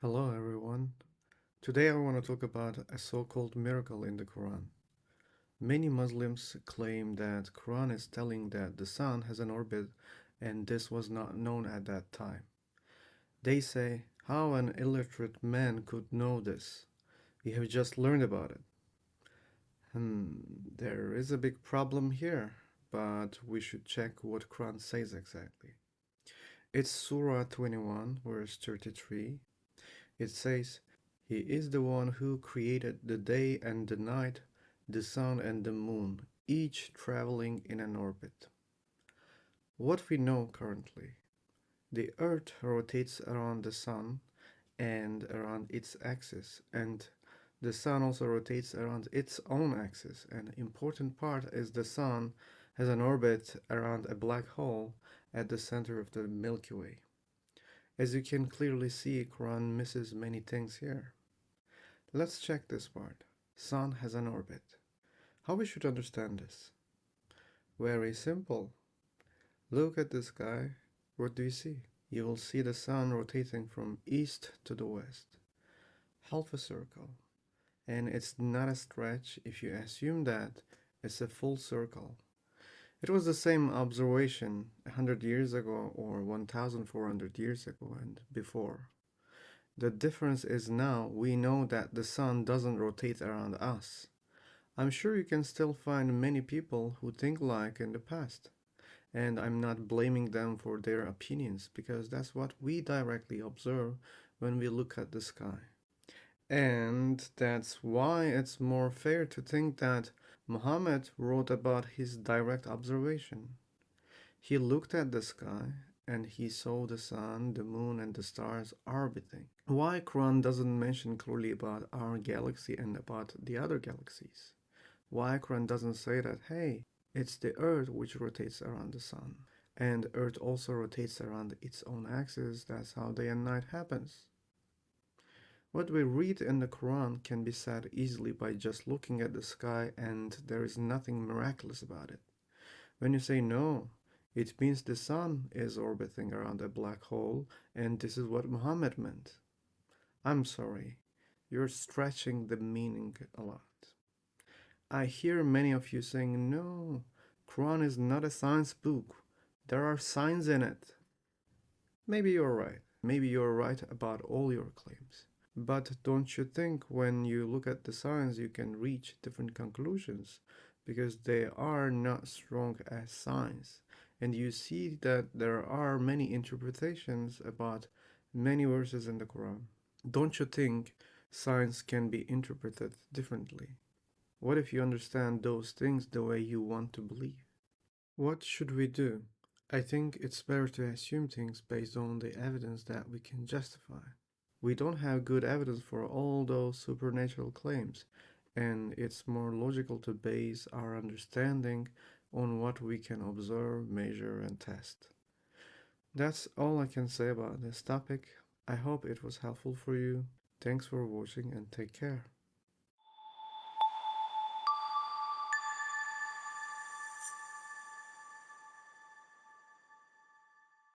Hello everyone. Today I want to talk about a so-called miracle in the Quran. Many Muslims claim that Quran is telling that the sun has an orbit and this was not known at that time. They say how an illiterate man could know this. We have just learned about it. Hmm, there is a big problem here, but we should check what Quran says exactly. It's Surah 21 verse 33. It says, He is the one who created the day and the night, the sun and the moon, each traveling in an orbit. What we know currently, the Earth rotates around the sun and around its axis, and the sun also rotates around its own axis. An important part is the sun has an orbit around a black hole at the center of the Milky Way. As you can clearly see, Quran misses many things here. Let's check this part. Sun has an orbit. How we should understand this? Very simple. Look at the sky. What do you see? You will see the sun rotating from east to the west. Half a circle. And it's not a stretch if you assume that it's a full circle. It was the same observation 100 years ago or 1400 years ago and before. The difference is now we know that the sun doesn't rotate around us. I'm sure you can still find many people who think like in the past, and I'm not blaming them for their opinions because that's what we directly observe when we look at the sky. And that's why it's more fair to think that Muhammad wrote about his direct observation. He looked at the sky and he saw the sun, the moon, and the stars orbiting. Why Quran doesn't mention clearly about our galaxy and about the other galaxies? Why Quran doesn't say that, hey, it's the Earth which rotates around the sun, and Earth also rotates around its own axis, that's how day and night happens. What we read in the Quran can be said easily by just looking at the sky and there is nothing miraculous about it. When you say no, it means the sun is orbiting around a black hole and this is what Muhammad meant. I'm sorry, you're stretching the meaning a lot. I hear many of you saying, no, Quran is not a science book. There are signs in it. Maybe you're right. Maybe you're right about all your claims. But don't you think when you look at the signs you can reach different conclusions because they are not strong as signs and you see that there are many interpretations about many verses in the Quran. Don't you think science can be interpreted differently? What if you understand those things the way you want to believe? What should we do? I think it's better to assume things based on the evidence that we can justify. We don't have good evidence for all those supernatural claims, and it's more logical to base our understanding on what we can observe, measure, and test. That's all I can say about this topic. I hope it was helpful for you. Thanks for watching and take care.